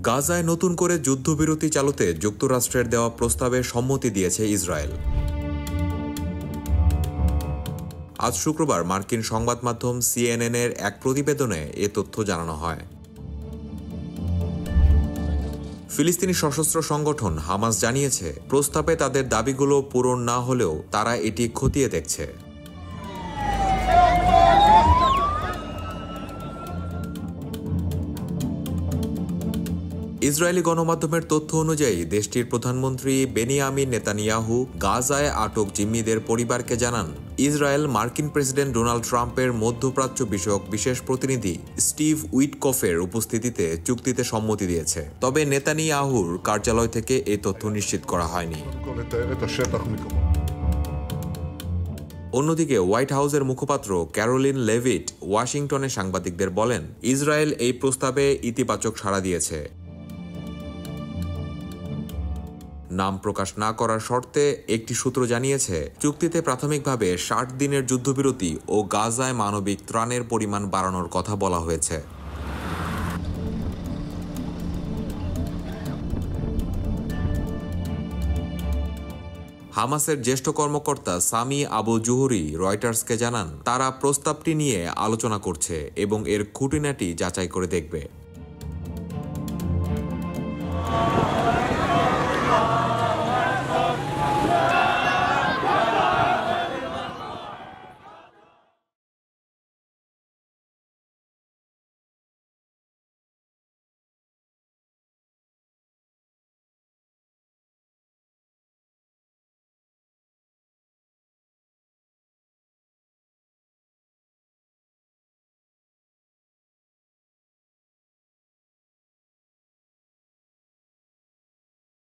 গাজায় নতুন করে যুদ্ধবিরতি চালুতে যুক্তরাষ্ট্রের দেওয়া প্রস্তাবে সম্মতি দিয়েছে ইসরায়েল। আজ শুক্রবার মার্কিন সংবাদ মাধ্যম সিএনএন-এর এক প্রতিবেদনে এ তথ্য জানানো হয়। ফিলিস্তিনি সশস্ত্র সংগঠন হামাস জানিয়েছে, প্রস্তাবে তাদের দাবিগুলো পূরণ না হলেও তারা এটি খতিয়ে দেখছে। ইসরায়েলি গণমাধ্যমের তথ্য অনুযায়ী দেশটির প্রধানমন্ত্রী বেনিয়ামিন নেতানিয়াহু গাজায় আটক জিম্মিদের পরিবারকে জানান, ইসরায়েল মার্কিন প্রেসিডেন্ট ডোনাল্ড ট্রাম্পের মধ্যপ্রাচ্য বিষয়ক বিশেষ প্রতিনিধি স্টিভ উইটকফের উপস্থিতিতে চুক্তিতে সম্মতি দিয়েছে। তবে নেতানিয়াহুর কার্যালয় থেকে এই তথ্য নিশ্চিত করা হয়নি। অন্যদিকে হোয়াইট হাউসের মুখপাত্র ক্যারোলিন লেভিট ওয়াশিংটনে সাংবাদিকদের বলেন, ইসরায়েল এই প্রস্তাবে ইতিবাচক সাড়া দিয়েছে। নাম প্রকাশ না করার শর্তে একটি সূত্র জানিয়েছে, চুক্তিতে প্রাথমিকভাবে ৬০ দিনের যুদ্ধবিরতি ও গাজায় মানবিক ত্রাণের পরিমাণ বাড়ানোর কথা বলা হয়েছে। হামাসের জ্যেষ্ঠ কর্মকর্তা সামি আবু জুহরি রয়টার্সকে জানান, তারা প্রস্তাবটি নিয়ে আলোচনা করছে এবং এর খুঁটিনাটি যাচাই করে দেখবে।